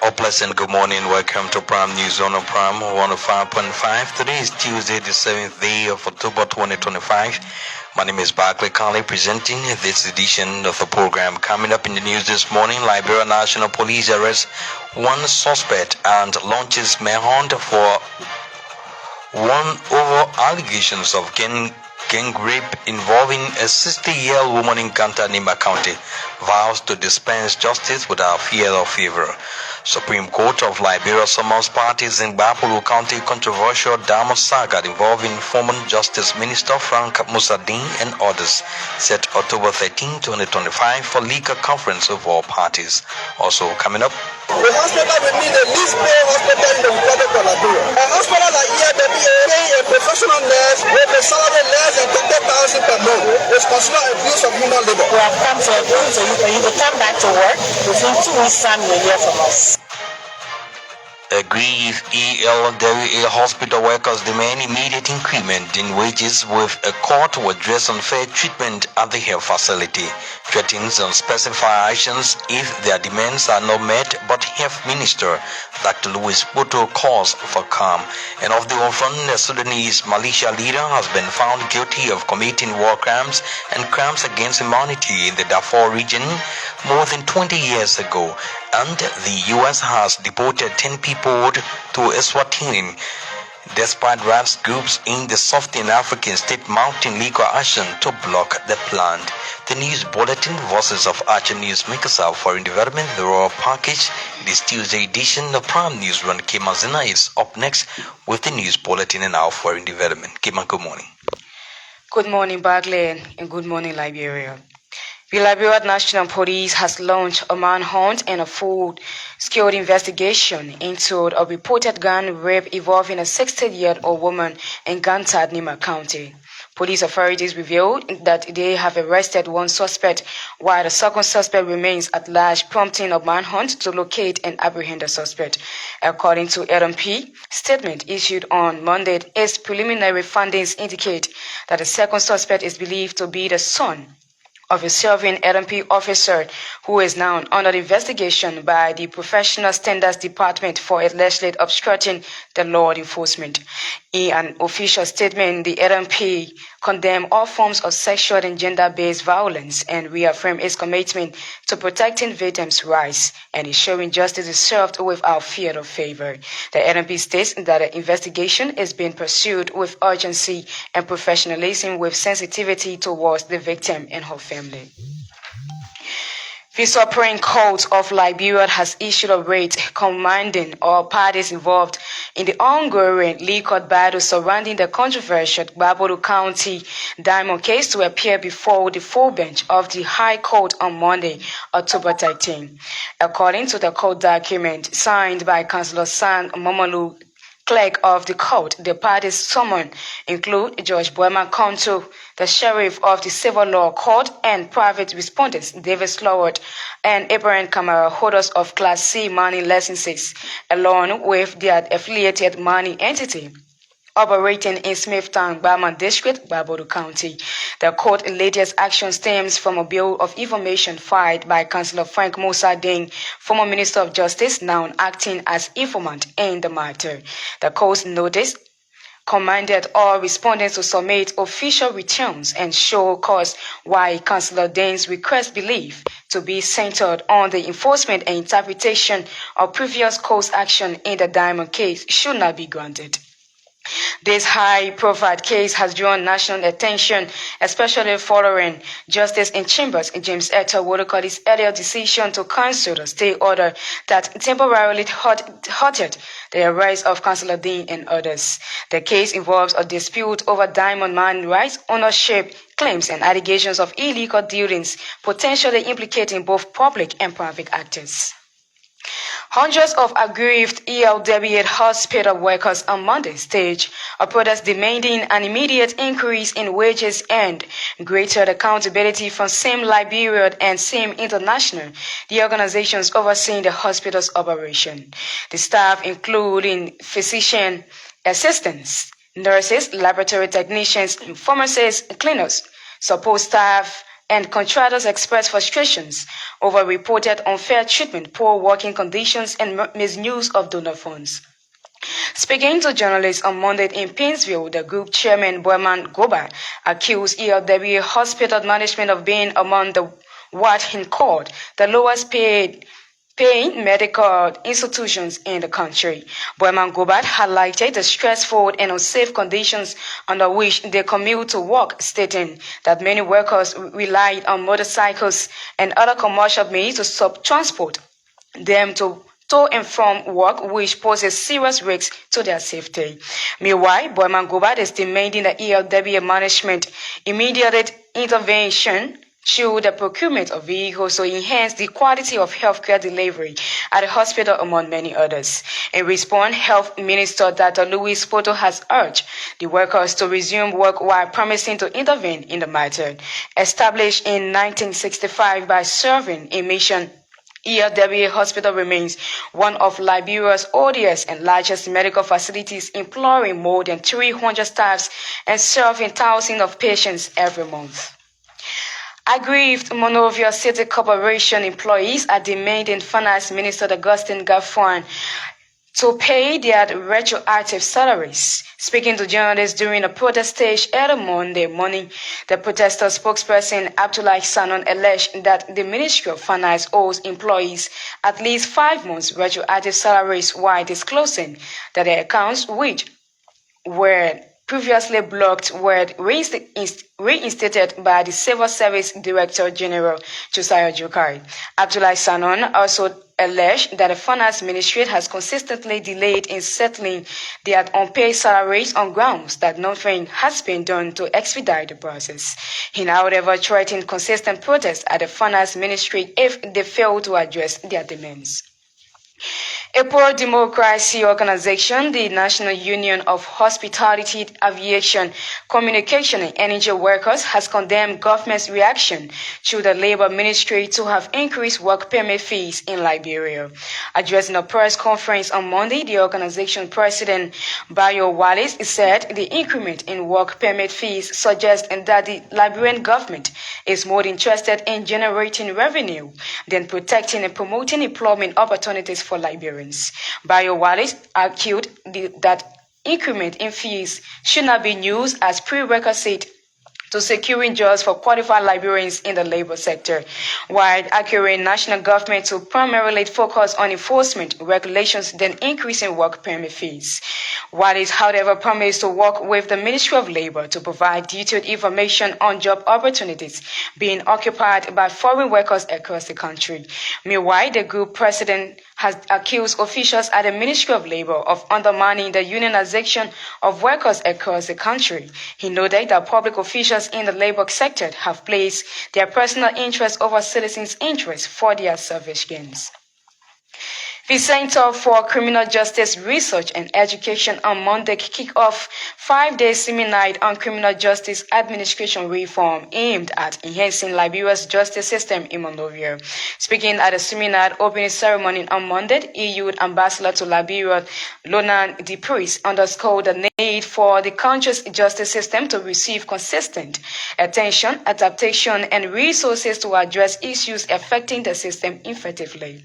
Oh, pleasant good morning. Welcome to Prime News on Prime 105.5. Today is Tuesday, the 7th day of October 2025. My name is Barclay Conley, presenting this edition of the program. Coming up in the news this morning, Liberia National Police arrests one suspect and launches manhunt for one over allegations of gang rape involving a 60-year-old woman in Kantanima County, vows to dispense justice without fear or favor. Supreme Court of Liberia summons parties in Bapuru County controversial Damo saga involving former Justice Minister Frank Musadin and others, set October 13, 2025 for legal conference of all parties. Also coming up, the hospital will be the least paid hospital in the Republic of Liberia. A hospital like ERWA paying a professional nurse with a salary less than 30,000 per month is considered abuse of human labor. We have come to agree so you will come back to work. Within 2 weeks' time, you will hear from us. Agrees ELWA hospital workers demand immediate increment in wages, with a court to address unfair treatment at the health facility. Threatens unspecified actions if their demands are not met, but Health Minister Dr. Louis Poto calls for calm. And of the unfriendly Sudanese militia leader has been found guilty of committing war crimes and crimes against humanity in the Darfur region more than 20 years ago. And the U.S. has deported 10 people to Eswatini, despite rights groups in the Southern African state mounting legal action to block the plan. The news bulletin, Voices of Archer News Makers for in development, the Royal Package. This Tuesday edition of Prime News Run Kimazina is up next with the news bulletin and our foreign development. Kima, good morning. Good morning, Bagley, and good morning, Liberia. The Liberia National Police has launched a manhunt and a full-scale investigation into a reported gang rape involving a 60-year-old woman in Kantanima County. Police authorities revealed that they have arrested one suspect, while the second suspect remains at large, prompting a manhunt to locate and apprehend the suspect. According to LMP, statement issued on Monday, its preliminary findings indicate that the second suspect is believed to be the son of a serving LMP officer who is now under investigation by the Professional Standards Department for allegedly obstructing the law enforcement. In an official statement, the LMP condemned all forms of sexual and gender-based violence and reaffirmed its commitment to protecting victims' rights and ensuring justice is served without fear or favor. The LMP states that the investigation is being pursued with urgency and professionalism, with sensitivity towards the victim and her family. The Supreme Court of Liberia has issued a writ commanding all parties involved in the ongoing legal battle surrounding the controversial Bapuru County diamond case to appear before the full bench of the High Court on Monday, October 13. According to the court document signed by Councillor San Momalu, clerk of the court, the parties summoned include George Boyman Konto, the sheriff of the Civil Law Court, and private respondents David Sloward and Abraham Kamara, holders of Class C money licenses, along with their affiliated money entity operating in Smithtown, Bama District, Bapuru County. The court latest action stems from a bill of information filed by Councillor Frank Musadin, former Minister of Justice, now acting as informant in the matter. The court's notice commanded all respondents to submit official returns and show cause why Councillor Dane's request believed to be centered on the enforcement and interpretation of previous court's action in the Diamond case should not be granted. This high-profile case has drawn national attention, especially following Justice in Chambers James Etta Wodokodi's earlier decision to cancel the stay order that temporarily halted the arrest of Councillor Dean and others. The case involves a dispute over diamond mining rights, ownership, claims, and allegations of illegal dealings, potentially implicating both public and private actors. Hundreds of aggrieved ELWA hospital workers on Monday staged a protest demanding an immediate increase in wages and greater accountability from SIM Liberia and SIM International, the organizations overseeing the hospital's operation. The staff, including physician assistants, nurses, laboratory technicians, pharmacists, cleaners, support staff, and contractors expressed frustrations over reported unfair treatment, poor working conditions, and misuse of donor funds. Speaking to journalists on Monday in Painesville, the group chairman Boyman Gobat accused ELW hospital management of being among what he called the lowest paying medical institutions in the country. Boyman Gobat highlighted the stressful and unsafe conditions under which they commute to work, stating that many workers relied on motorcycles and other commercial means to transport them to and from work, which poses serious risks to their safety. Meanwhile, Boyman Gobat is demanding the ELW management immediate intervention through the procurement of vehicles to enhance the quality of healthcare delivery at the hospital, among many others. In response, Health Minister Dr. Louis Poto has urged the workers to resume work while promising to intervene in the matter. Established in 1965 by serving a mission, ELW Hospital remains one of Liberia's oldest and largest medical facilities, employing more than 300 staffs and serving thousands of patients every month. Aggrieved Monrovia City Corporation employees are demanding Finance Minister Augustine Gaffwan to pay their retroactive salaries. Speaking to journalists during a protest stage early Monday morning, the protester spokesperson Abdullahi Sanon alleged that the Ministry of Finance owes employees at least 5 months retroactive salaries, while disclosing that their accounts, which were previously blocked, were reinstated by the Civil Service Director General Josiah Jokai. Abdullahi Sanon also alleged that the Finance Ministry has consistently delayed in settling their unpaid salaries on grounds that nothing has been done to expedite the process. He now, however, threatened consistent protests at the Finance Ministry if they fail to address their demands. A pro-democracy organization, the National Union of Hospitality, Aviation, Communication and Energy Workers, has condemned government's reaction to the Labor Ministry to have increased work permit fees in Liberia. Addressing a press conference on Monday, the organization president, Bayo Wallace, said the increment in work permit fees suggests that the Liberian government is more interested in generating revenue than protecting and promoting employment opportunities for Liberians. Bayo Wallace argued that increment in fees should not be used as prerequisite to securing jobs for qualified Liberians in the labor sector, while arguing national government to primarily focus on enforcement regulations than increasing work permit fees. Wallace, however, promised to work with the Ministry of Labor to provide detailed information on job opportunities being occupied by foreign workers across the country. Meanwhile, the group president has accused officials at the Ministry of Labor of undermining the unionization of workers across the country. He noted that public officials in the labor sector have placed their personal interests over citizens' interests for their selfish gains. The Center for Criminal Justice Research and Education on Monday kicked off 5-day seminar on criminal justice administration reform aimed at enhancing Liberia's justice system in Monrovia. Speaking at a seminar opening ceremony on Monday, EU Ambassador to Liberia, Lonan DePriest, underscored the need for the country's justice system to receive consistent attention, adaptation, and resources to address issues affecting the system effectively.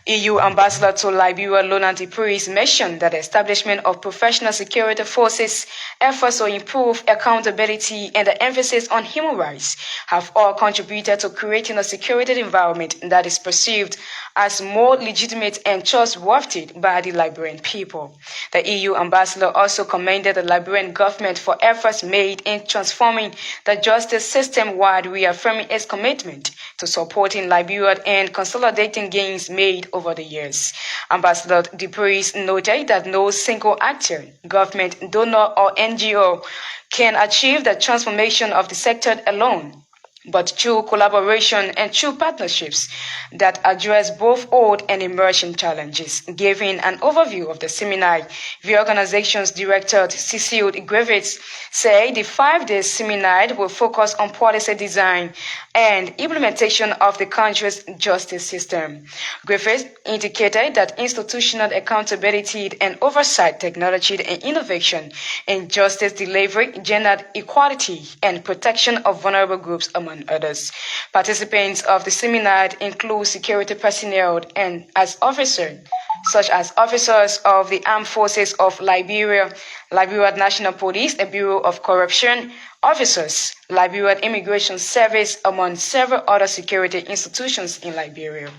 EU Ambassador to Liberia, Lonan DePriest, mentioned that the establishment of professional security forces, efforts to improve accountability, and the emphasis on human rights have all contributed to creating a security environment that is perceived as more legitimate and trustworthy by the Liberian people. The EU Ambassador also commended the Liberian government for efforts made in transforming the justice system while reaffirming its commitment to supporting Liberia and consolidating gains made over the years. Ambassador DePriest noted that no single actor, government, donor, or NGO can achieve the transformation of the sector alone, but through collaboration and through partnerships that address both old and emerging challenges. Giving an overview of the seminar, the organization's director, Cecile Griffiths, said the 5-day seminar will focus on policy design and implementation of the country's justice system. Griffiths indicated that institutional accountability and oversight, technology and innovation in justice delivery, gender equality, and protection of vulnerable groups, among among others. Participants of the seminar include security personnel and as officers, such as officers of the Armed Forces of Liberia, Liberia National Police, the Bureau of Corruption, officers, Liberia Immigration Service, among several other security institutions in Liberia.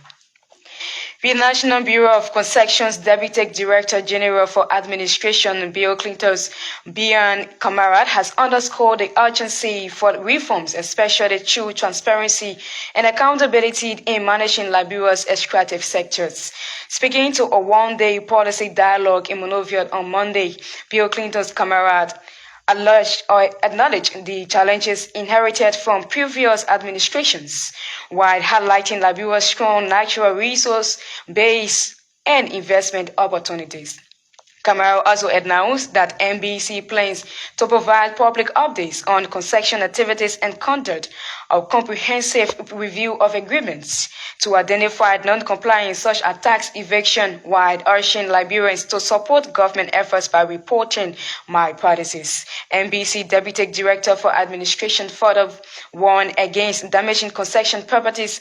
The National Bureau of Concessions Deputy Director General for Administration, Bill Clinton's Bian Camarade, has underscored the urgency for reforms, especially through transparency and accountability in managing Liberia's extractive sectors. Speaking to a one-day policy dialogue in Monrovia on Monday, Bill Clinton's Camarade acknowledged the challenges inherited from previous administrations, while highlighting Liberia's strong natural resource base and investment opportunities. Camara also announced that NBC plans to provide public updates on concession activities and conduct a comprehensive review of agreements to identify non-compliance such as tax evasion, while urging Liberians to support government efforts by reporting malpractices. NBC Deputy Director for Administration further warned against damaging concession properties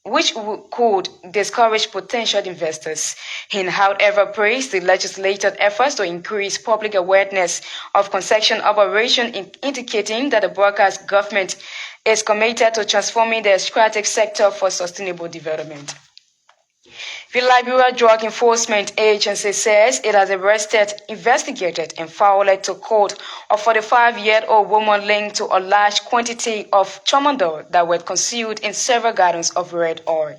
which could discourage potential investors. He, however, praised the legislated efforts to increase public awareness of concession operation, indicating that the broadcast government is committed to transforming the extractive sector for sustainable development. The Liberia Drug Enforcement Agency says it has arrested, investigated, and filed to court a 45-year-old woman linked to a large quantity of tramadol that were concealed in several gallons of red oil.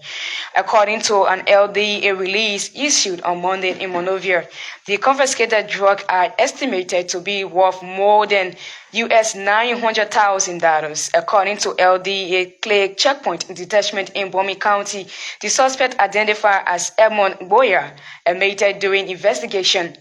According to an LDA release issued on Monday in Monrovia, the confiscated drugs are estimated to be worth more than $900,000. According to LDA Clay Checkpoint Detachment in Bomi County, the suspect identified as Edmond Boyer admitted during investigation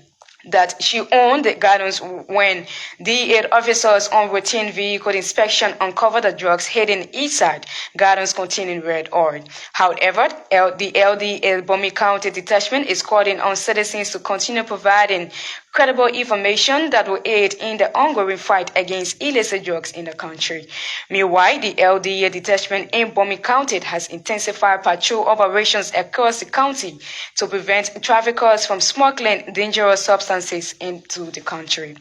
that she owned the gallons when DA officers on routine vehicle inspection uncovered the drugs hidden inside gallons containing red oil. However, the LDA Bomi County Detachment is calling on citizens to continue providing credible information that will aid in the ongoing fight against illicit drugs in the country. Meanwhile, the LDA detachment in Bomi County has intensified patrol operations across the county to prevent traffickers from smuggling dangerous substances into the country.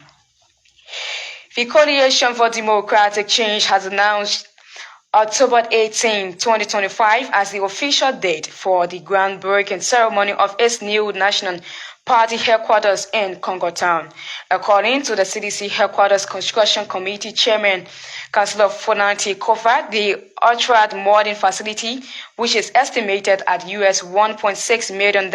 The Coalition for Democratic Change has announced October 18, 2025 as the official date for the groundbreaking ceremony of its new national party headquarters in Congo Town. According to the CDC Headquarters Construction Committee Chairman, Councillor Fonanti Kofa, the ultra-modern facility, which is estimated at US $1.6 million,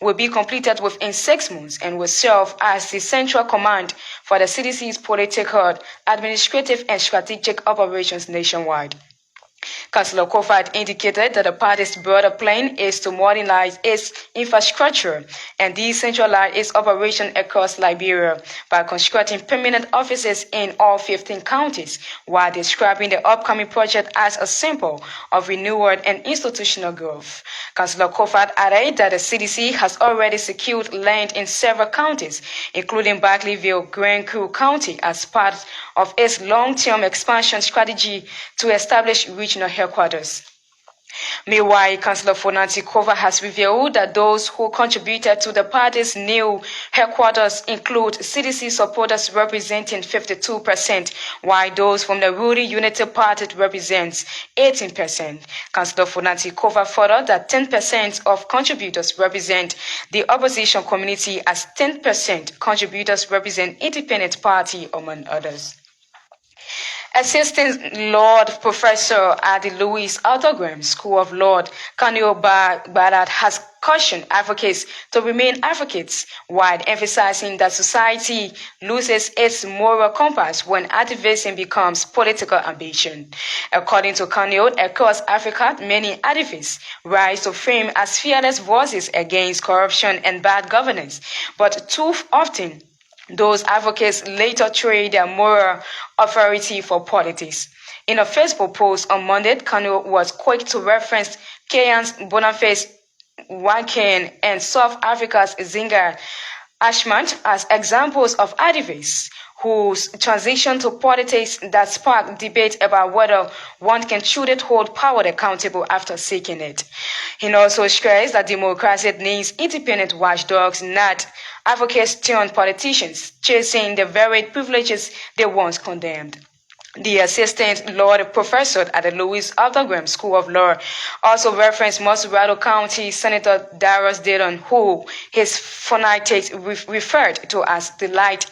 will be completed within 6 months and will serve as the central command for the CDC's political, administrative, and strategic operations nationwide. Councillor Kofa indicated that the party's broader plan is to modernize its infrastructure and decentralize its operation across Liberia by constructing permanent offices in all 15 counties, while describing the upcoming project as a symbol of renewal and institutional growth. Councillor Kofa added that the CDC has already secured land in several counties, including Barkleyville, Grand Crew County, as part of its long-term expansion strategy to establish regional headquarters. Meanwhile, Councillor Fonanti Kova has revealed that those who contributed to the party's new headquarters include CDC supporters representing 52%, while those from the ruling Unity Party represents 18%. Councillor Fonanti Kova further that 10% of contributors represent the opposition community, as 10% contributors represent independent party, among others. Assistant Lord Professor at the Louis Arthur Graham School of Law, Kanio Barat, has cautioned advocates to remain advocates, while emphasizing that society loses its moral compass when activism becomes political ambition. According to Kanio, across Africa, many activists rise to fame as fearless voices against corruption and bad governance, but too often those advocates later trade their moral authority for politics. In a Facebook post on Monday, Kanu was quick to reference Kenya's Boniface Wanken and South Africa's Zinga Ashmont as examples of activists whose transition to politics that sparked debate about whether one can truly hold power accountable after seeking it. He also stressed that democracy needs independent watchdogs, not advocates turned politicians, chasing the varied privileges they once condemned. The assistant law professor at the Louis Arthur Graham School of Law also referenced Muswellado County Senator Darius Dillon, who his fanatics referred to as the light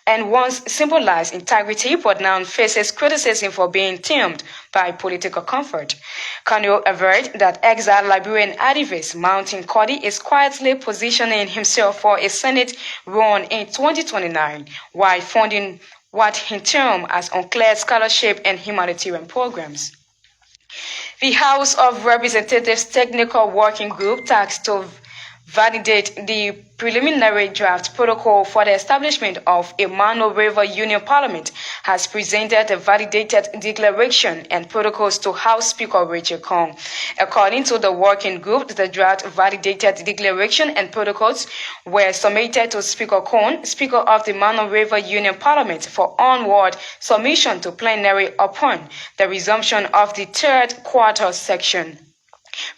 and once symbolized integrity, but now faces criticism for being termed by political comfort. Kano averred that exiled Liberian activist Mountain Cody is quietly positioning himself for a Senate run in 2029, while funding what he termed as unclear scholarship and humanitarian programs. The House of Representatives Technical Working Group tasked to validate the preliminary draft protocol for the establishment of a Mano River Union Parliament has presented a validated declaration and protocols to House Speaker Rachel Kong. According to the working group, the draft validated declaration and protocols were submitted to Speaker Kong, Speaker of the Mano River Union Parliament, for onward submission to plenary upon the resumption of the third quarter section.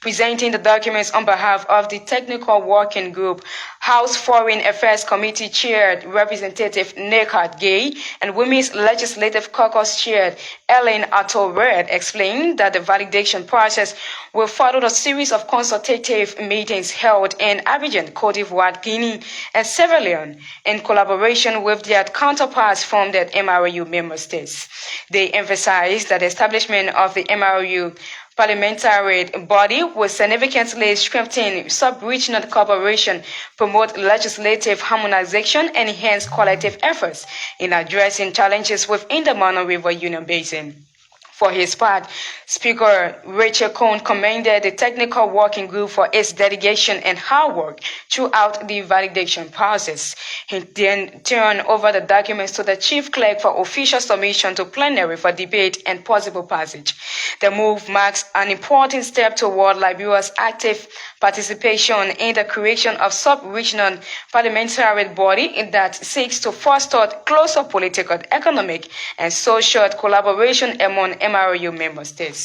Presenting the documents on behalf of the Technical Working Group, House Foreign Affairs Committee Chair Representative Nekat Gay and Women's Legislative Caucus Chair Ellen Atto-Red explained that the validation process will follow a series of consultative meetings held in Abidjan, Cote d'Ivoire, Guinea, and Sierra Leone in collaboration with their counterparts from the MRU member states. They emphasized that the establishment of the MRU parliamentary body will significantly strengthen sub-regional cooperation, promote legislative harmonization, and enhance collective efforts in addressing challenges within the Mano River Union Basin. For his part, Speaker Rachel Cohn commended the Technical Working Group for its dedication and hard work throughout the validation process. He then turned over the documents to the Chief Clerk for official submission to plenary for debate and possible passage. The move marks an important step toward Liberia's active participation in the creation of sub-regional parliamentary body that seeks to foster closer political, economic, and social collaboration among MRU member states.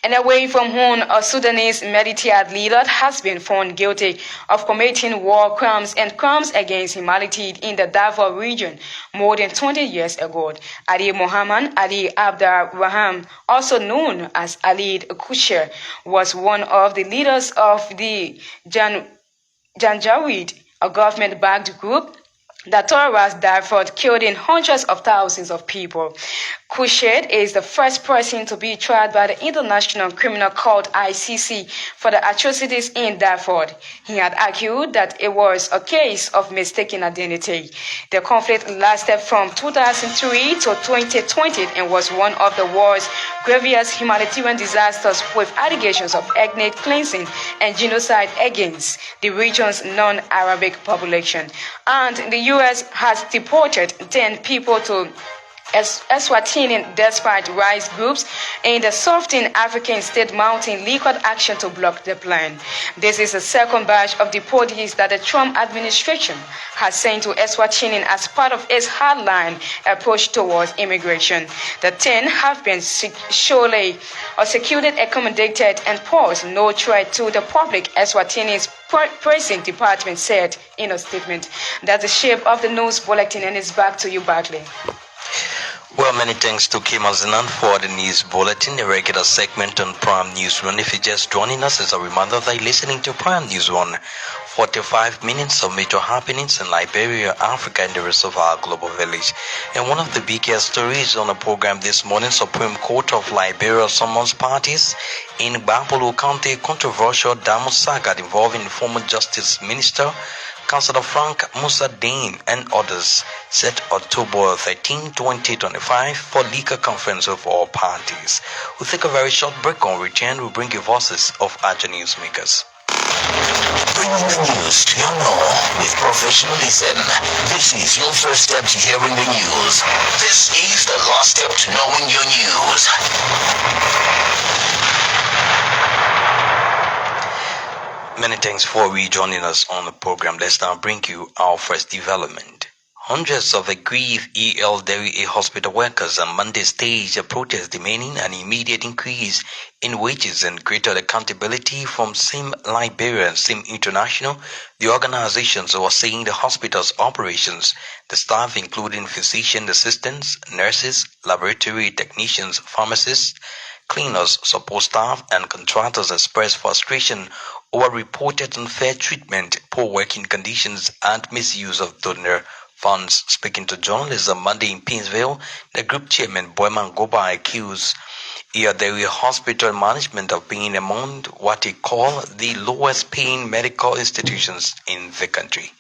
And away from home, a Sudanese military leader has been found guilty of committing war crimes and crimes against humanity in the Darfur region more than 20 years ago. Ali Mohammed Ali Abdurrahman, also known as Ali Kusher, was one of the leaders of the Janjaweed, a government-backed group that terrorized Darfur, killing hundreds of thousands of people. Kushed is the first person to be tried by the International Criminal Court (ICC) for the atrocities in Darfur. He had argued that it was a case of mistaken identity. The conflict lasted from 2003 to 2020 and was one of the world's gravest humanitarian disasters, with allegations of ethnic cleansing and genocide against the region's non-Arabic population. And the U.S. has deported 10 people to Eswatini despite rights groups in the Southern African state mounting legal action to block the plan. This is the second batch of deportees that the Trump administration has sent to Eswatini as part of its hardline approach towards immigration. The 10 have been securely accommodated and pose no threat to the public, Eswatini's President Department said in a statement. That's the shape of the news bulletin, and it's back to you, Barkley. Well, many thanks to Kim Azinan for the news bulletin, a regular segment on Prime News One. If you're just joining us, as a reminder that you're listening to Prime News One, 45 minutes of major happenings in Liberia, Africa, and the rest of our global village. And one of the biggest stories on the program this morning, Supreme Court of Liberia summons parties in Bapolo County controversial Damo saga involving former Justice Minister Councillor Frank Musa Dane and others, set October 13, 2025 for legal conference of all parties. We'll take a very short break. On return, we'll bring you voices of our newsmakers. Bringing the news to your know with professionalism. This is your first step to hearing the news. This is the last step to knowing your news. Many thanks for rejoining us on the program. Let's now bring you our first development. Hundreds of aggrieved ELWA hospital workers on Monday staged a protest demanding an immediate increase in wages and greater accountability from SIM Liberia and SIM International. The organizations were saying the hospital's operations, the staff including physician assistants, nurses, laboratory technicians, pharmacists, cleaners, support staff, and contractors expressed frustration over reported unfair treatment, poor working conditions, and misuse of donor funds. Speaking to journalists on Monday in Painesville, the group chairman Boyman Goba accused ELWA hospital management of being among what he call the lowest paying medical institutions in the country.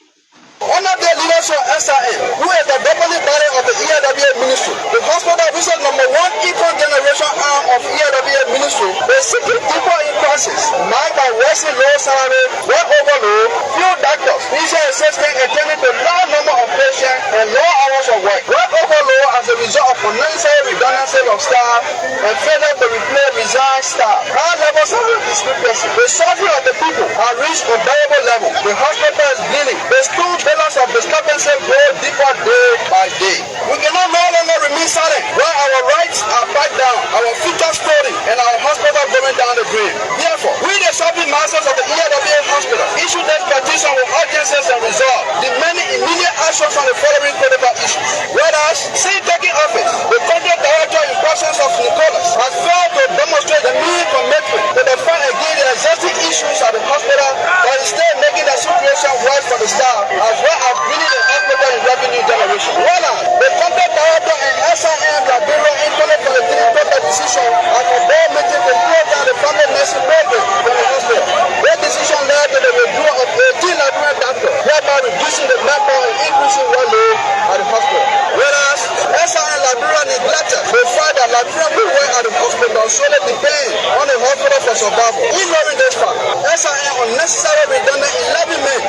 One of the leaders of SIN, who is the deputy body of the ELWA ministry, the hospital, which is number one equal generation arm of ELWA ministry, they seeking deeper increases, marked by worsening low salary, work overload, few doctors, physician assistants attending to large number of patients, and low hours of work. Work overload as a result of unnecessary redundancy of staff and failure to replace resigned staff. High levels of discrepancy. The suffering of the people have reached a unbearable level. The hospital is bleeding. The school of discrepancy grow deeper day by day. We cannot no longer remain silent while our rights are fight down, our future story, and our hospital going down the drain. Therefore, we the serving masters of the ELWA hospital issue this petition with urgencies and resolve, demanding immediate action on the following critical issues. Whereas, since taking office, the country director in persons of Nicholas has failed to demonstrate the need commitment to defend against the existing issues at the hospital, but instead making the situation worse for the staff as well as bringing the hospital in revenue generation. Whereas, the country director and SIN Liberia in 2023 took a decision at a board meeting to close down the family nursing program from the hospital. That decision led to the withdrawal of 18 Liberian doctors, thereby reducing the manpower and increasing workload at the hospital. Whereas, SIN Liberia neglected the fact that Liberian who work at the hospital solely depend on the hospital for survival. Ignoring this fact, SIN unnecessarily redundant 11 men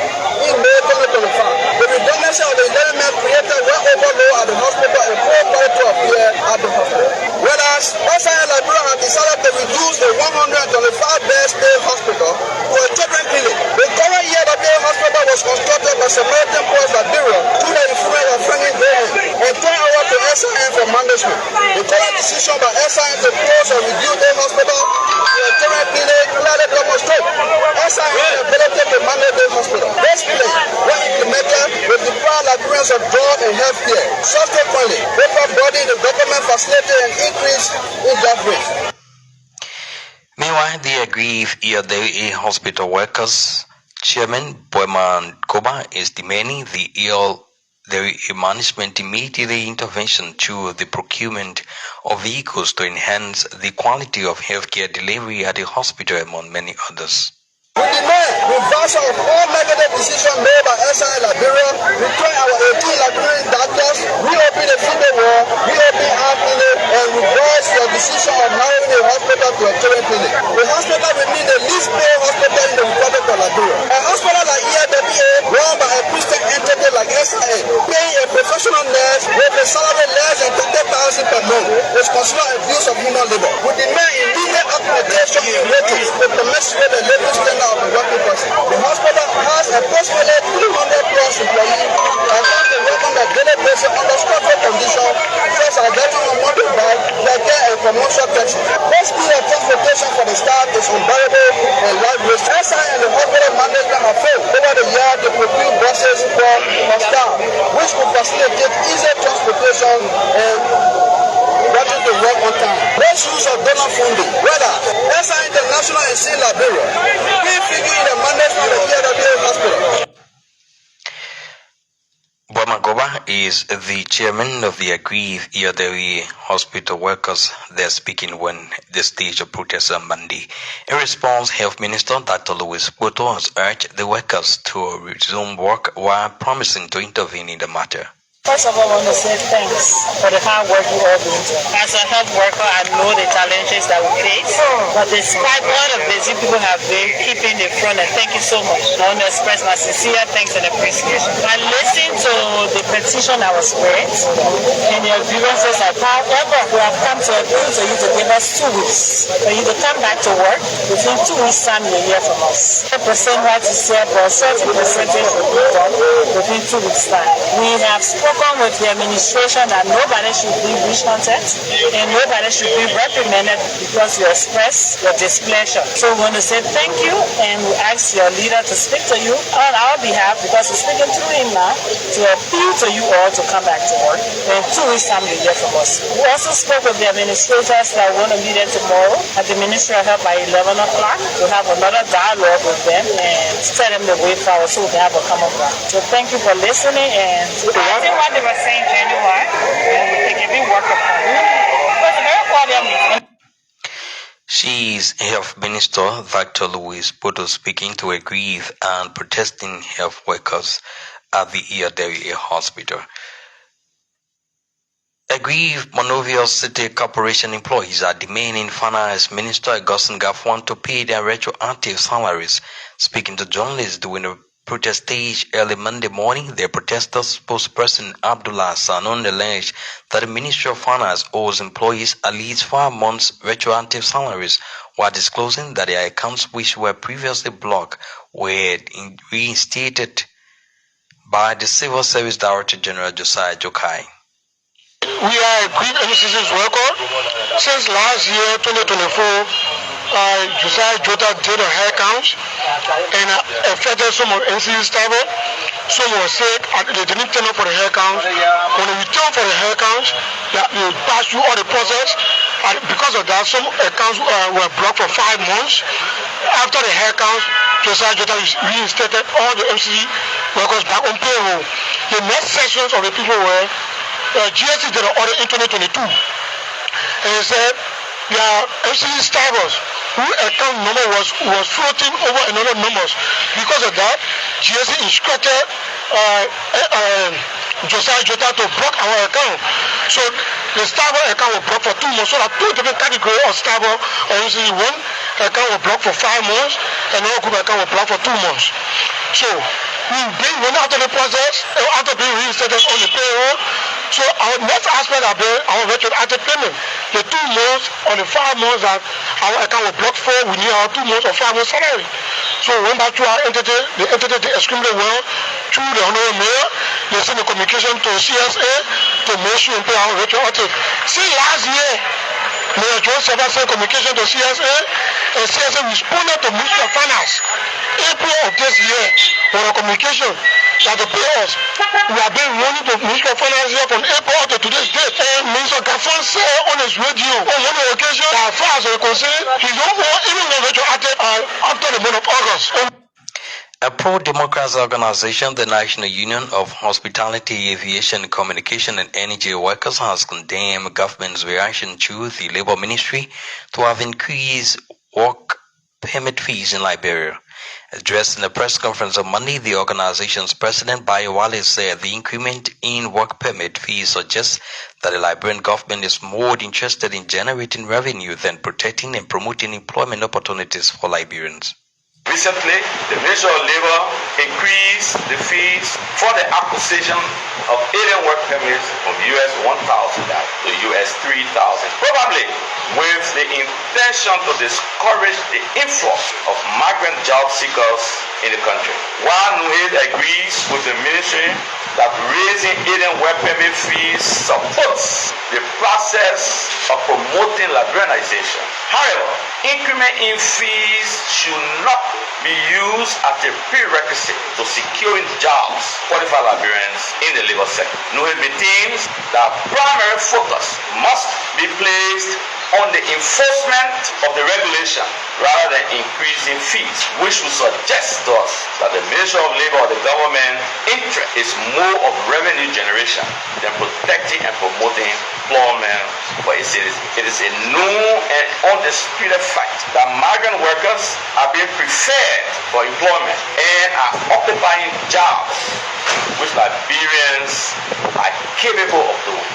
in May 2025. The redundancy of the 11 men created work overload at the hospital and poor quality of care at the hospital. Whereas, SIN Liberia has decided to reduce the 125-bed state hospital to a children clinic. The current ELWA hospital was constructed by Samaritan Post Liberia through the influence of Franklin Graham and turned over to SIN for management. The current decision by SIN to close or reduce the hospital to a children clinic clearly demonstrates SIN's ability to manage the hospital. This plan, when implemented, will deprive Liberians of drug and health care. Subsequently, overburden the government facility and increase in job rates. Meanwhile, the aggrieved ELWA hospital workers chairman Boyman Goba is demanding the ELWA management immediately intervention through the procurement of vehicles to enhance the quality of healthcare delivery at the hospital, among many others. We demand reversal of all negative decisions made by SIN Liberia, return our 18 Liberian doctors, reopen the feeder wall, reopen our clinic, and reverse your decision of narrowing the hospital to a children clinic. The hospital will be the least paid hospital in the Republic of Liberia. A hospital like ELWA, run by a Christian entity like SIN, paying a professional nurse with a salary less than 30,000 per month, is considered abuse of human labor. We demand immediate application in wages to commensurate the labor standard of the working person. The hospital has approximately 300 plus employees and has been working on a daily basis under structural conditions such as getting a motor bike, care and promotion taxes. This speed of transportation for the staff is unbearable and life risk. SIN and the hospital management have failed over the year to procure buses for staff, which will facilitate easier transportation and getting to work on time. Let's use of donor funding. Whether SIN International and SIN Liberia, we figure in the management of the ELWA hospital. Boyman Goba is the chairman of the aggrieved ELWA hospital workers. They're speaking when they staged a protest on Monday. In response, Health Minister Dr. Louis Boto has urged the workers to resume work while promising to intervene in the matter. First of all, I want to say thanks for the hard work you all doing. As a health worker, I know the challenges that we face, but despite all the busy people have been keeping the front, and thank you so much. I want to express my sincere thanks and appreciation. I listened to the petition that was read and the grievances that however we have come to agree to you to give us 2 weeks for you to come back to work. Within 2 weeks' time, you'll hear from us. 10% what you said, but 30% will be done within 2 weeks' time. We have spoken with the administration that nobody should be witch-hunted and nobody should be reprimanded because you express your displeasure. So we want to say thank you, and we ask your leader to speak to you on our behalf, because we're speaking through him now, to appeal to you all to come back to work. And 2 weeks time you hear from us. We also spoke with the administrators that we're going to meet them tomorrow at the Ministry of Health by 11 o'clock. We'll have another dialogue with them and tell them the way forward so we can have a common ground. So thank you for listening, and I think what they were saying January, and we take every work upon it. It was a very cordial meeting. She is Health Minister Dr. Louise Poto speaking to aggrieved and protesting health workers at the Iyadawi Hospital. Aggrieved Monrovia City Corporation employees are demanding Finance Minister Augustine Gafwan to pay their retroactive salaries. Speaking to journalists during a protest stage early Monday morning, the protesters spokesperson Abdullah Sanon alleged that the Ministry of Finance owes employees at least 5 months retroactive salaries, while disclosing that their accounts which were previously blocked were reinstated by the Civil Service Director General Josiah Jokai. We are a grieved NCC's record. Since last year, 2024, Josiah Jota did a hair count and affected some of NCC staff. Some were sick, they didn't turn up for the hair count. When they returned for the hair count, they passed through all the process. And because of that, some accounts were blocked for 5 months. After the hair count, Josiah Jota reinstated all the NCC workers back on payroll. The next sessions of the people were GSC did an audit in 2022, and they said their MCC staffers whose account number was floating over another numbers. Because of that, GSC instructed Josiah Jota to block our account. So the staffer account was blocked for 2 months. So that 2 different categories of staffer on MCC. One account was blocked for 5 months, and another group account was blocked for 2 months. So we went after the process, after being reinstated on the payroll. So our next aspect of our retroactive payment, the 2 months or the 5 months that our account was blocked for, we need our 2 months or 5 months salary. So we went back to our entity, the entity did extremely well through the Honorable Mayor. They sent a communication to CSA to make sure and pay our retroactive. See, last year, Mayor John Seba sent communication to CSA, and CSA responded to Ministry of Finance. April of this year, for a communication that they pay us. We have been running to Ministry of Finance here from April to today's date. And Minister Gafwan said on his radio on one occasion that as far as we're concerned, he don't owe even the retroactive after the month of August. A pro-democracy organization, the National Union of Hospitality, Aviation, Communication and Energy Workers, has condemned government's reaction to the Labour Ministry to have increased work permit fees in Liberia. Addressed in a press conference on Monday, the organization's president, Bayo Wale, said the increment in work permit fees suggests that the Liberian government is more interested in generating revenue than protecting and promoting employment opportunities for Liberians. Recently, the Ministry of Labor increased the fees for the acquisition of alien work permits from US $1,000 to US $3,000, probably with the intention to discourage the influx of migrant job seekers in the country. While NUHAID agrees with the ministry that raising alien work permit fees supports the process of promoting Liberianization. However, increment in fees should not be used as a prerequisite to securing jobs for qualified Liberians in the labor sector. NUHAID maintains that primary focus must be placed on the enforcement of the regulation rather than increasing fees, which would suggest to us that the Ministry of Labor or the government interest is more of revenue generation than protecting and promoting employment for its citizens. It is a known and undisputed fact that migrant workers are being preferred for employment and are occupying jobs which Liberians are capable of doing,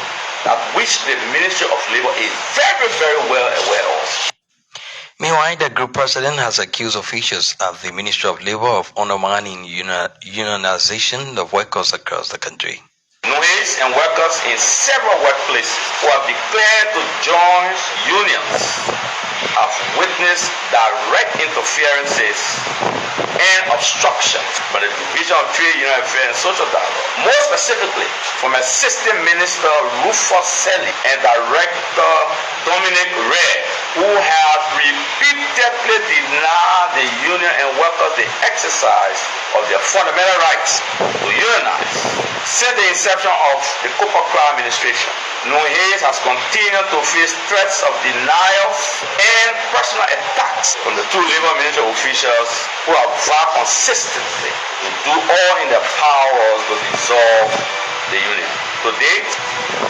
that which the Ministry of Labor is very, very well aware of. Meanwhile, the group president has accused officials at the Ministry of Labor of undermining unionization of workers across the country. Noise and workers in several workplaces who have declared to join unions have witnessed direct interferences and obstructions by the Division of Trade, Union Affairs and Social Dialogue, more specifically from Assistant Minister Rufus Selly and Director Dominic Ray, who have repeatedly denied the union and workers the exercise of their fundamental rights to unionize. Since the inception of the Kopakra administration, Nuhais has continued to face threats of denials and personal attacks from the two labor ministry officials who have vowed consistently to do all in their powers to dissolve the union. To date,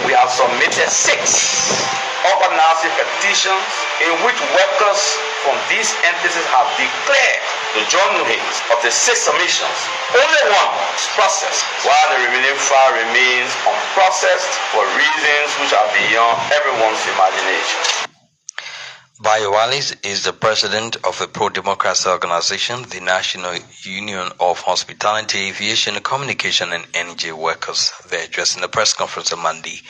we have submitted 6 organizing petitions in which workers from these entities have declared to join Nuhais. Of the 6 submissions, only one is processed, while the remaining 5 remains unprocessed for reasons which are beyond everyone's imagination. Bayo Wallace is the president of the pro-democracy organization, the National Union of Hospitality, Aviation, Communication and Energy Workers. They're addressing the press conference on Monday.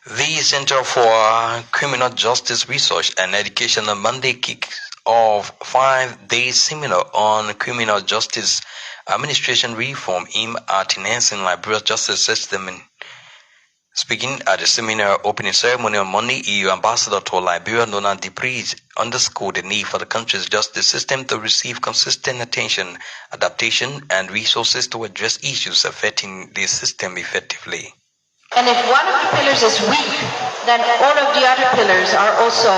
The Center for Criminal Justice Research and Education on Monday kicks off 5-day seminar on criminal justice administration reform aimed at enhancing Liberia's justice system. Speaking at the seminar opening ceremony on Monday, EU Ambassador to Liberia, Nona Deprise, underscored the need for the country's justice system to receive consistent attention, adaptation, and resources to address issues affecting the system effectively. And if one of the pillars is weak, then all of the other pillars are also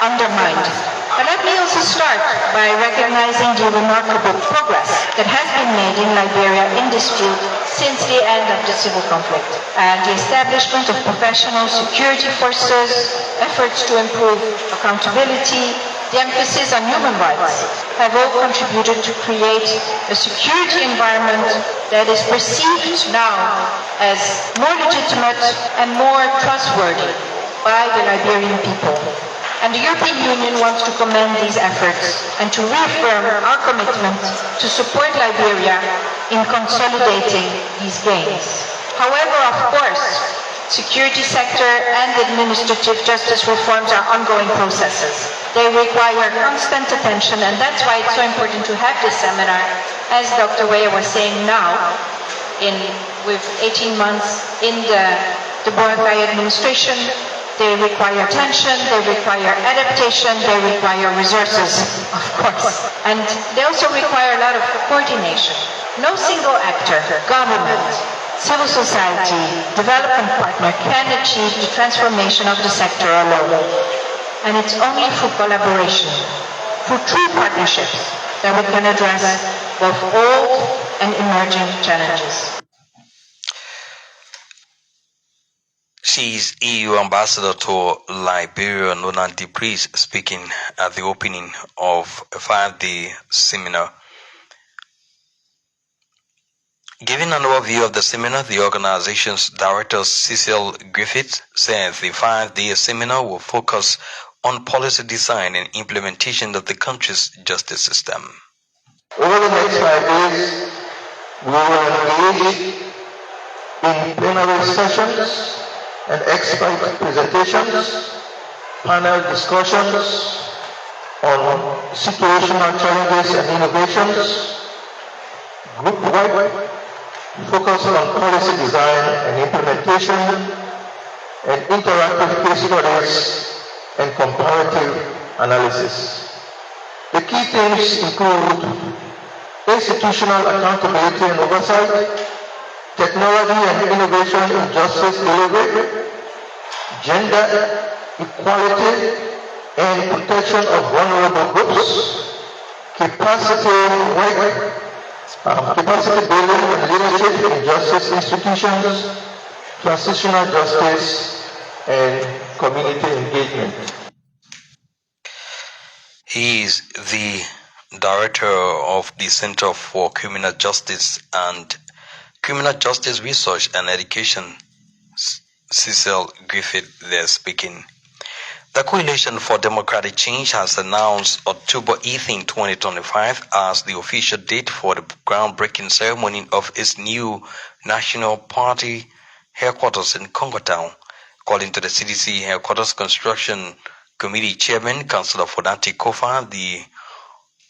undermined. But let me also start by recognizing the remarkable progress that has been made in Liberia in this field since the end of the civil conflict. And the establishment of professional security forces, efforts to improve accountability, the emphasis on human rights have all contributed to create a security environment that is perceived now as more legitimate and more trustworthy by the Liberian people. And the European Union wants to commend these efforts and to reaffirm our commitment to support Liberia in consolidating these gains. However, of course, security sector and administrative justice reforms are ongoing processes. They require constant attention, and that's why it's so important to have this seminar. As Dr. Weah was saying now, with 18 months in the Boakai administration, they require attention, they require adaptation, they require resources, of course. And they also require a lot of coordination. No single actor, government, civil society, development partner can achieve the transformation of the sector alone. And it's only through collaboration, through true partnerships, that we can address both old and emerging challenges. She is EU Ambassador to Liberia, Nona Deprise, speaking at the opening of a 5-day seminar. Giving an overview of the seminar, the organization's director, Cecil Griffith, said the 5-day seminar will focus on policy design and implementation of the country's justice system. Over the next 5 days, we will engage in plenary sessions and expert presentations, panel discussions on situational challenges and innovations, group work focused on policy design and implementation, and interactive case studies and comparative analysis. The key themes include institutional accountability and oversight, technology and innovation in justice delivery, gender, equality and protection of vulnerable groups, capacity building and leadership in justice institutions, transitional justice, and community engagement. He is the director of the Center for Criminal Justice and Criminal Justice Research and Education, Cecil Griffith there speaking. The Coalition for Democratic Change has announced October 18, 2025 as the official date for the groundbreaking ceremony of its new national party headquarters in Congo Town. According to the CDC Headquarters Construction Committee Chairman, Councillor Fonati Kofa, the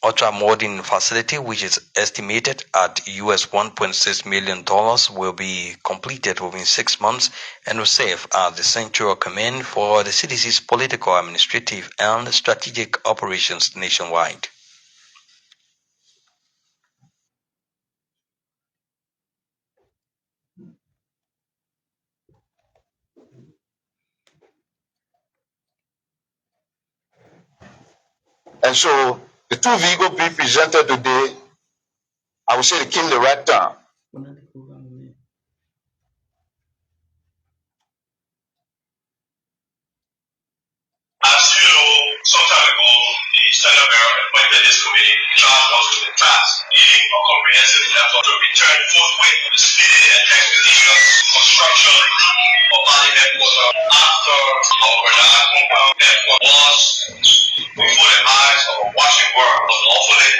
ultra-modern facility, which is estimated at US $1.6 million, will be completed within 6 months and will serve as the central command for the CDC's political, administrative, and strategic operations nationwide. And so the two vehicles being presented today, I would say they came the right time. As you know, some time ago, the Standard Bearer appointed this committee charged us with the task, leading a comprehensive effort to return forthwith the speedy and expeditious construction of Valley headquarters after our Bernard compound headquarters was before the eyes of a watching world was lawfully,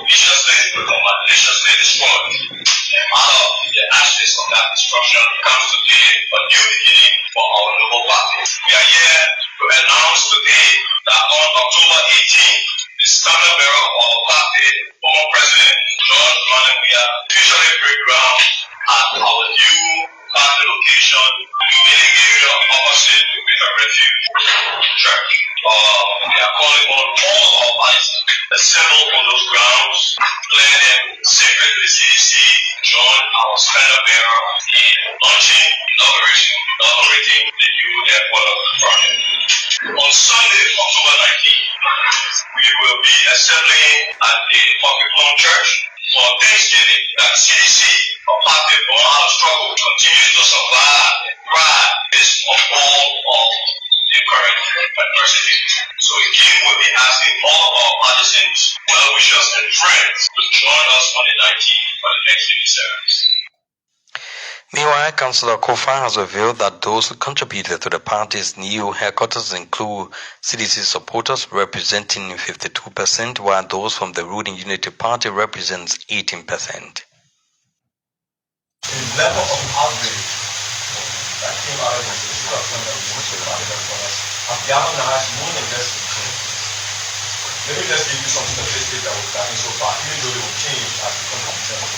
maliciously destroyed. And out of the ashes of that destruction comes today a new beginning for our noble party. We are here to announce today that on October 18th, the standard bearer of our party, former President George Manawia, officially break ground at our new party location in the area opposite the Greater Refuge Church. We are calling on all our parties assemble on those grounds, declare them sacred to the CDC, join our standard bearer in launching, inaugurating the new headquarters project. On Sunday, October 19th, we will be assembling at the Pocket Church for Thanksgiving that CDC, a party born out of struggle, continues to survive and thrive amidst of all of the current adversity. So again, we'll be asking all of our partisans, well-wishers, and friends to join us on the 19th for the Thanksgiving service. Meanwhile, Councillor Kofa has revealed that those who contributed to the party's new headquarters include CDC supporters representing 52%, while those from the ruling Unity Party represents 18%. The level of outrage that came out of the destruction of the Worship Party headquarters have galvanized more than just the change. Let me just give you some statistics that we've gotten so far, even though they will change as we come to December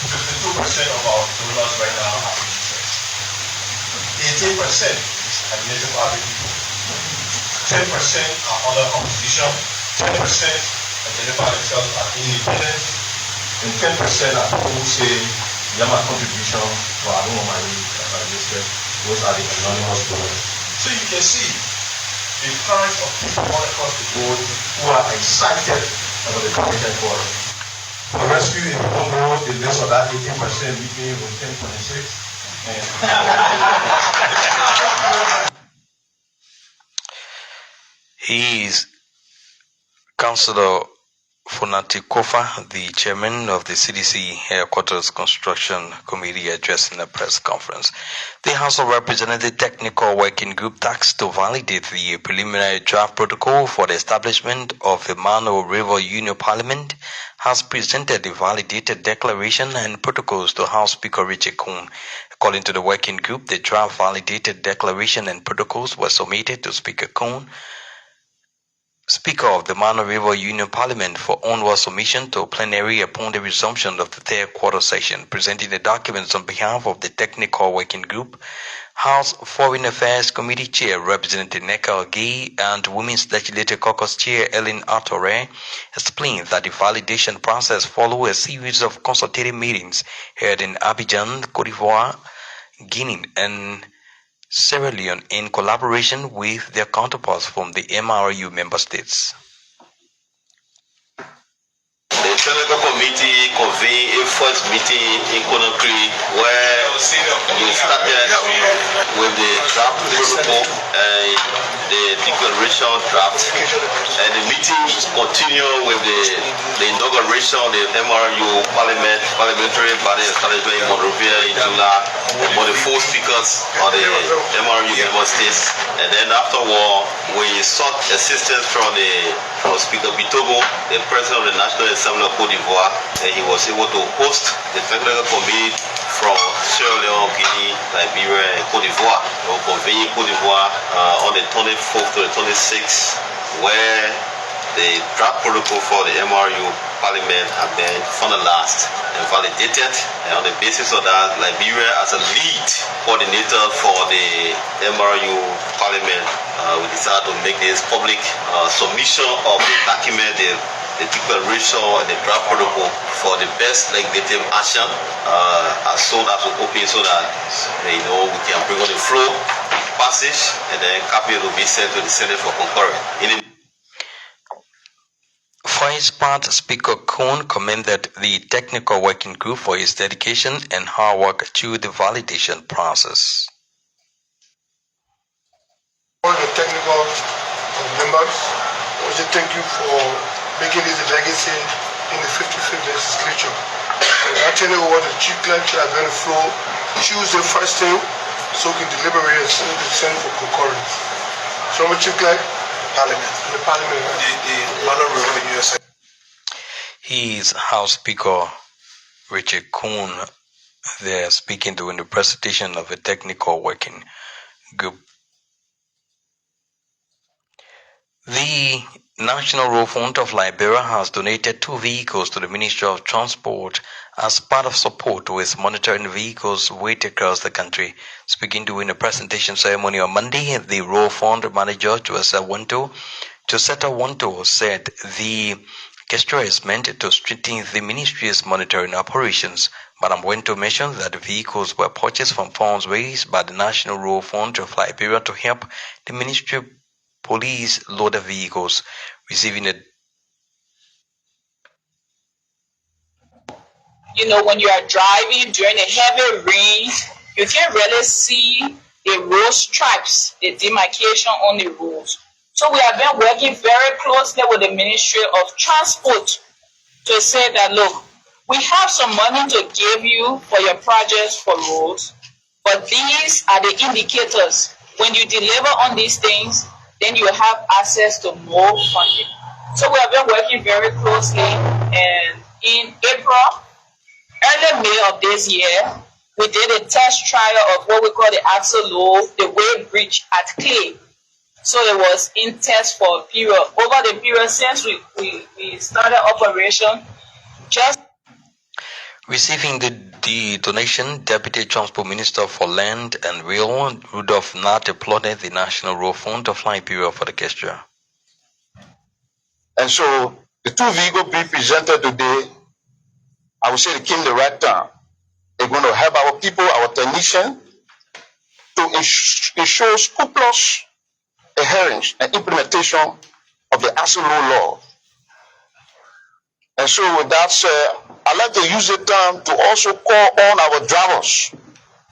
52% of our donors right now are producers. 18% are native Arabic people. 10% are other opposition. 10% identify themselves as independent. And 10% are people who say, my contribution to our own money as I listed. Those are the anonymous donors. So you can see the current of people all across the board who are excited about the community headquarters. For rescue in Congo, the list of that 18% became 10.6. He is Councillor Fonati Kofa, the chairman of the CDC Headquarters Construction Committee, addressing a press conference. The House of Representatives Technical Working Group tasked to validate the preliminary draft protocol for the establishment of the Mano River Union Parliament has presented the validated declaration and protocols to House Speaker Richard Coon. According to the working group, the draft validated declaration and protocols were submitted to Speaker Coon, Speaker of the Mano River Union Parliament, for onward submission to plenary upon the resumption of the third quarter session. Presenting the documents on behalf of the Technical Working Group, House Foreign Affairs Committee Chair Representative Neka Ogi and Women's Legislative Caucus Chair Ellen Atore explained that the validation process followed a series of consultative meetings held in Abidjan, Cote d'Ivoire, Guinea, and Sierra Leone in collaboration with their counterparts from the MRU member states. The technical committee convened a first meeting in Conakry where we started with the draft protocol and the declaration draft, and the meeting continued with the inauguration of the MRU parliamentary body establishment in Monrovia in July, for the four speakers of the MRU member states, and then afterward we sought assistance from Speaker Bitogo, the president of the National Assembly of Cote d'Ivoire, and he was able to host the technical committee from Sierra Leone, Guinea, Liberia, and Cote d'Ivoire. We will convene in Cote d'Ivoire on the 24th to the 26th, where the draft protocol for the MRU Parliament have been finalized and validated. And on the basis of that, Liberia as a lead coordinator for the MRU Parliament, we decided to make this public submission of the document, the declaration and the draft protocol for the best legislative action as soon as we open, so that we can bring on the floor, passage, and then copy will be sent to the Senate for concurrence. For his part, Speaker Kuhn commended the technical working group for its dedication and hard work to the validation process. All the technical members, I want to thank you for making this a legacy in the 55th legislature. And I tell you what, the chief clerk should have been on the floor Tuesday first thing, so we can deliberate and send the Senate for concurrence. So, Chief Clerk, Parliament. The Parliament. The Honorable USA. He is House Speaker Richard Kuhn there speaking during the presentation of a technical working group. The National Road Fund of Liberia has donated 2 vehicles to the Ministry of Transport as part of support to its monitoring vehicles weight across the country. Speaking during a presentation ceremony on Monday, the Road Fund manager, Josetta Wanto, said the gesture is meant to strengthen the ministry's monitoring operations. Madam Wanto mentioned that the vehicles were purchased from funds raised by the National Road Fund of Liberia to help the ministry police loader vehicles receiving it. When you are driving during the heavy rains, you can't really see the road stripes, the demarcation on the roads. So we have been working very closely with the Ministry of Transport to say that, look, we have some money to give you for your projects for roads, but these are the indicators. When you deliver on these things, then you have access to more funding. So we have been working very closely, and in early May of this year, we did a test trial of what we call the axle load, the wave bridge at Clay. So it was in test for a period. Over the period since we started operation, just receiving the donation, Deputy Transport Minister for Land and Rail, Rudolph Nat, applauded the National Road Fund of Liberia for the gesture. And so the 2 vehicles being presented today, I would say they came the right time. They're going to help our people, our technicians, to ensure scrupulous adherence and implementation of the axle load law. And so with that said, I'd like to use the time to also call on our drivers,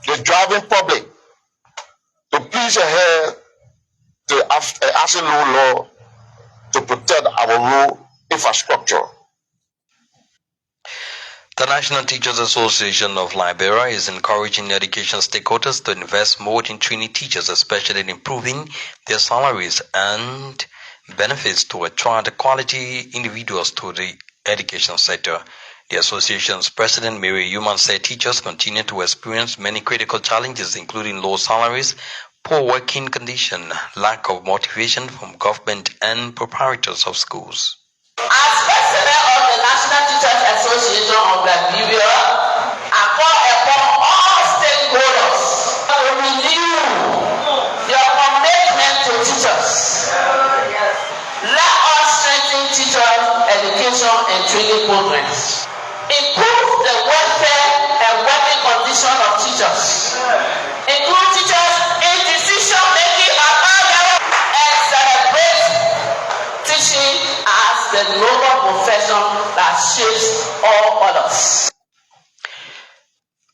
the driving public, to please adhere to the axle load law to protect our road infrastructure. The National Teachers Association of Liberia is encouraging education stakeholders to invest more in training teachers, especially in improving their salaries and benefits to attract quality individuals to the education sector. The association's president, Mary Human, said teachers continue to experience many critical challenges, including low salaries, poor working conditions, lack of motivation from government and proprietors of schools. As president of the National Teachers Association of Liberia, I call upon all stakeholders to renew their commitment to teachers. Let us strengthen teachers' education and training programs. Improve the welfare and working conditions of teachers. Include teachers in a noble profession that shapes all others.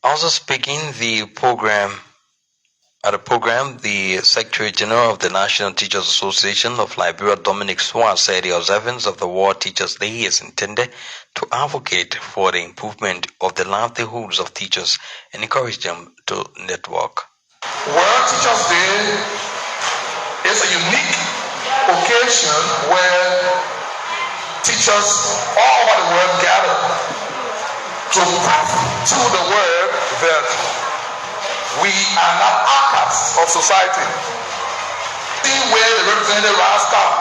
Also speaking, at the program, the Secretary General of the National Teachers Association of Liberia, Dominic Swan, said the observance of the World Teachers Day is intended to advocate for the improvement of the livelihoods of teachers and encourage them to network. World Teachers Day is a unique occasion where teachers all over the world gather to prove to the world that we are not outcasts of society. The way the representative rise up,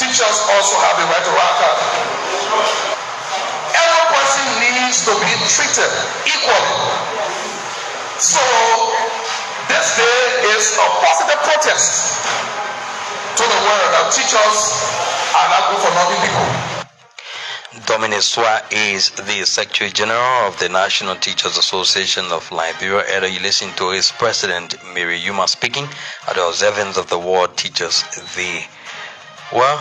teachers also have the right to rise up. Every person needs to be treated equally. So this day is a positive protest to the world that teachers are not good for nothing people. Dominic Swa is the Secretary General of the National Teachers Association of Liberia. Earlier you listened to his president, Mary Yuma, speaking at the observance of the World Teachers Day. Well,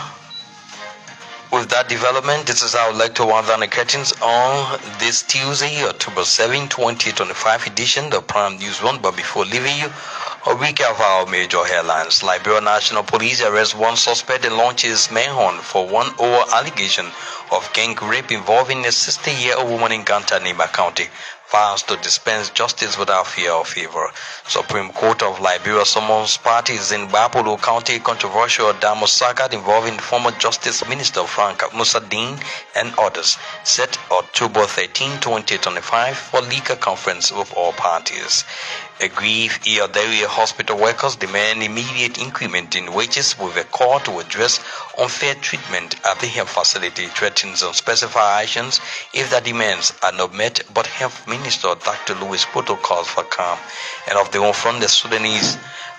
with that development, this is how I would like to wind down the curtains on this Tuesday, October 7, 2025 edition of Prime News 1. But before leaving you, a recap of our major headlines. Liberia National Police arrests one suspect and launches manhunt for one over allegation of gang rape involving a 60-year-old woman in Gantanima County. Vows to dispense justice without fear or favor. Supreme Court of Liberia summons parties in Bapolo County controversial Damosagat involving former Justice Minister Frank Musadin and others. Set October 13, 2025 for leaker conference with all parties. Aggrieved Iyoderi hospital workers demand immediate increment in wages with a call to address unfair treatment at the health facility. Threatens unspecified actions if the demands are not met, but Health Minister Dr. Louis Poto calls for calm. And of the own front, the Sudanese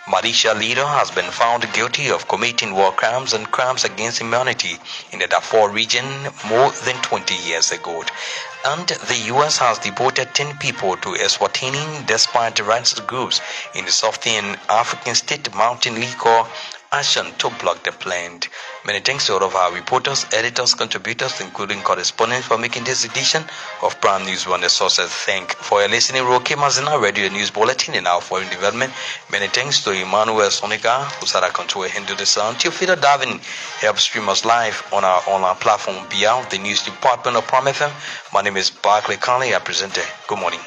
militia leader has been found guilty of committing war crimes and crimes against humanity in the Darfur region more than 20 years ago. And the U.S. has deported 10 people to Eswatini despite rights groups in the Southern African state mounting legal action to block the plan. Many thanks to all of our reporters, editors, contributors, including correspondents for making this edition of Prime News One the sources. Thank for your listening. Roke Mazina Radio News Bulletin in our foreign development. Many thanks to Emmanuel Sonica, who said I control handle the sound. Theophila Davin helps stream us live on our online platform beyond the news department of Prime FM. My name is Barclay Conley. I present it. Good morning.